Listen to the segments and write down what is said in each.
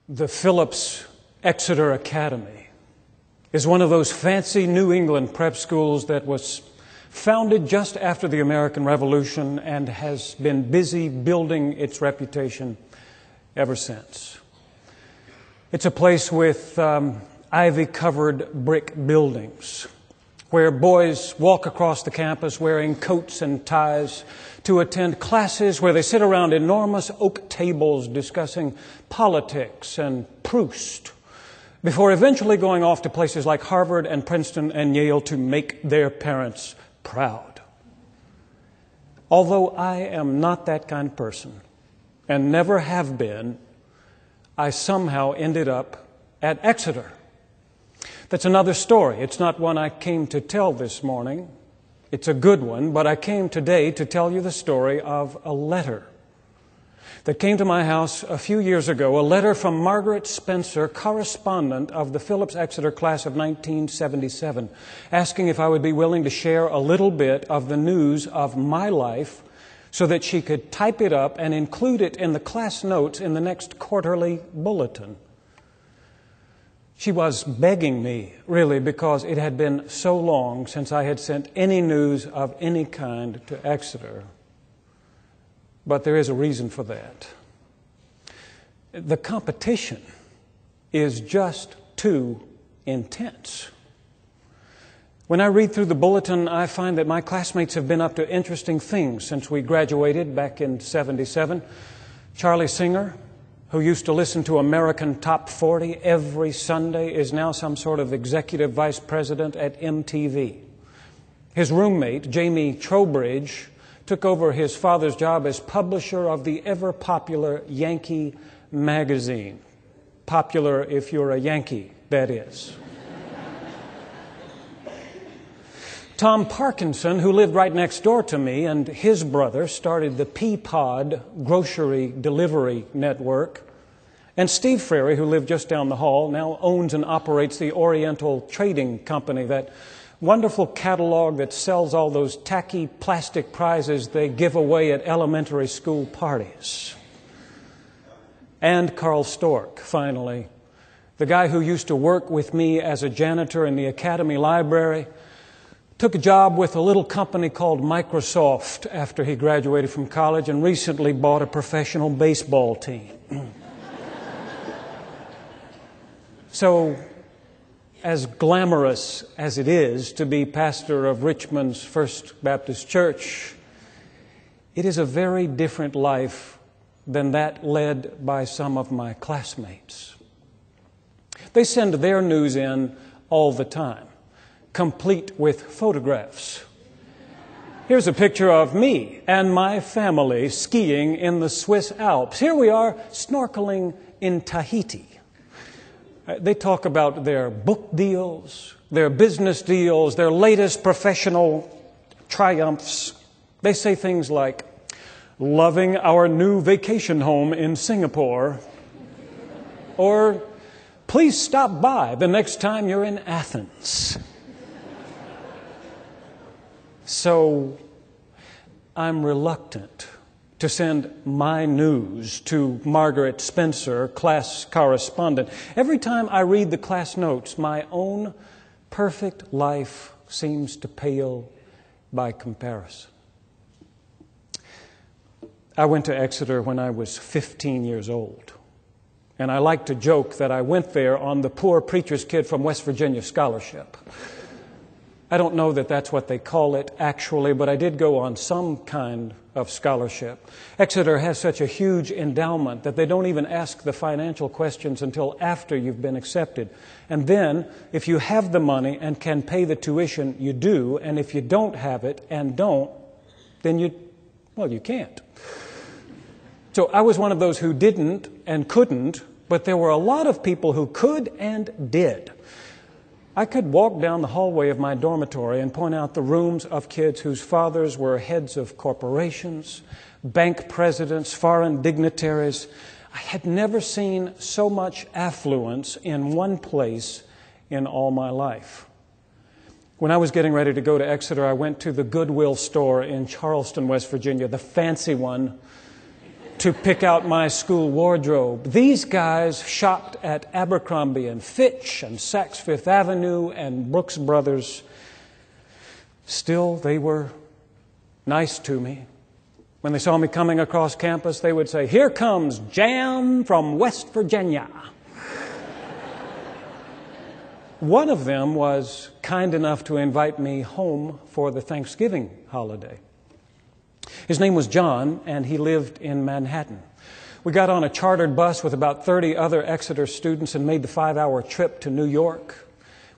The Phillips Exeter Academy is one of those fancy New England prep schools that was founded just after the American Revolution and has been busy building its reputation ever since. It's a place with ivy-covered brick buildings where boys walk across the campus wearing coats and ties to attend classes where they sit around enormous oak tables discussing politics and Proust before eventually going off to places like Harvard and Princeton and Yale to make their parents proud. Although I am not that kind of person and never have been, I somehow ended up at Exeter. That's another story. It's not one I came to tell this morning. It's a good one, but I came today to tell you the story of a letter that came to my house a few years ago, a letter from Margaret Spencer, correspondent of the Phillips Exeter class of 1977, asking if I would be willing to share a little bit of the news of my life so that she could type it up and include it in the class notes in the next quarterly bulletin. She was begging me, really, because it had been so long since I had sent any news of any kind to Exeter. But there is a reason for that. The competition is just too intense. When I read through the bulletin, I find that my classmates have been up to interesting things since we graduated back in '77. Charlie Singer, who used to listen to American Top 40 every Sunday, is now some sort of executive vice president at MTV. His roommate, Jamie Trowbridge, took over his father's job as publisher of the ever-popular Yankee magazine. Popular if you're a Yankee, that is. Tom Parkinson, who lived right next door to me, and his brother started the Peapod grocery delivery network. And Steve Frary, who lived just down the hall, now owns and operates the Oriental Trading Company, that wonderful catalog that sells all those tacky plastic prizes they give away at elementary school parties. And Carl Stork, finally, the guy who used to work with me as a janitor in the Academy Library, took a job with a little company called Microsoft after he graduated from college and recently bought a professional baseball team. So, as glamorous as it is to be pastor of Richmond's First Baptist Church, it is a very different life than that led by some of my classmates. They send their news in all the time, complete with photographs. Here's a picture of me and my family skiing in the Swiss Alps. Here we are snorkeling in Tahiti. They talk about their book deals, their business deals, their latest professional triumphs. They say things like, loving our new vacation home in Singapore, or please stop by the next time you're in Athens. So I'm reluctant to send my news to Margaret Spencer, class correspondent. Every time I read the class notes, my own perfect life seems to pale by comparison. I went to Exeter when I was 15 years old. And I like to joke that I went there on the poor preacher's kid from West Virginia scholarship. I don't know that that's what they call it actually, but I did go on some kind of scholarship. Exeter has such a huge endowment that they don't even ask the financial questions until after you've been accepted. And then, if you have the money and can pay the tuition, you do. And if you don't have it and don't, then you can't. So I was one of those who didn't and couldn't, but there were a lot of people who could and did. I could walk down the hallway of my dormitory and point out the rooms of kids whose fathers were heads of corporations, bank presidents, foreign dignitaries. I had never seen so much affluence in one place in all my life. When I was getting ready to go to Exeter, I went to the Goodwill store in Charleston, West Virginia, the fancy one to pick out my school wardrobe. These guys shopped at Abercrombie and Fitch and Saks Fifth Avenue and Brooks Brothers. Still, they were nice to me. When they saw me coming across campus, they would say, "Here comes Jan from West Virginia." One of them was kind enough to invite me home for the Thanksgiving holiday. His name was John, and he lived in Manhattan. We got on a chartered bus with about 30 other Exeter students and made the 5-hour trip to New York.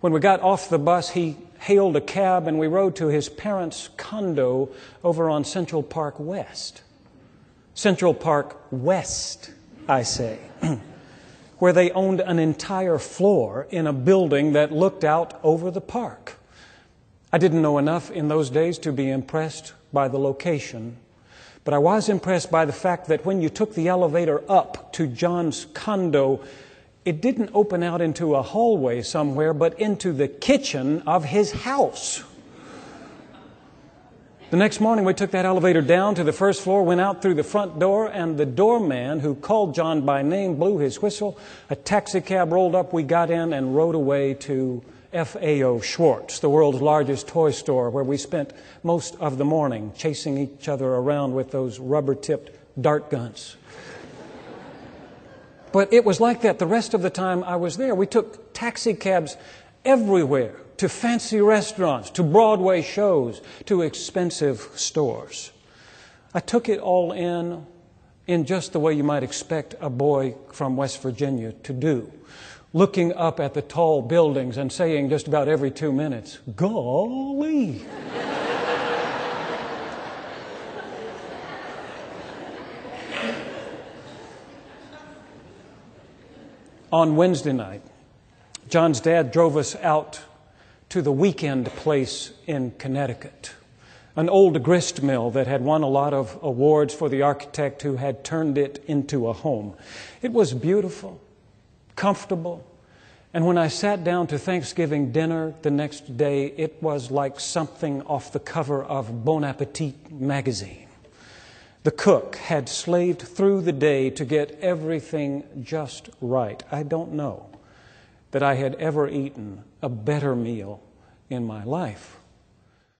When we got off the bus, he hailed a cab and we rode to his parents' condo over on Central Park West. Central Park West, I say, where they owned an entire floor in a building that looked out over the park. I didn't know enough in those days to be impressed by the location, but I was impressed by the fact that when you took the elevator up to John's condo, it didn't open out into a hallway somewhere, but into the kitchen of his house. The next morning, we took that elevator down to the first floor, went out through the front door, and the doorman who called John by name blew his whistle. A taxi cab rolled up, we got in and rode away to F.A.O. Schwartz, the world's largest toy store, where we spent most of the morning chasing each other around with those rubber-tipped dart guns. But it was like that the rest of the time I was there. We took taxi cabs everywhere, to fancy restaurants, to Broadway shows, to expensive stores. I took it all in just the way you might expect a boy from West Virginia to do, looking up at the tall buildings and saying just about every 2 minutes, "Golly!" On Wednesday night, John's dad drove us out to the Weekend Place in Connecticut, an old grist mill that had won a lot of awards for the architect who had turned it into a home. It was beautiful, comfortable, and when I sat down to Thanksgiving dinner the next day, it was like something off the cover of Bon Appetit magazine. The cook had slaved through the day to get everything just right. I don't know that I had ever eaten a better meal in my life.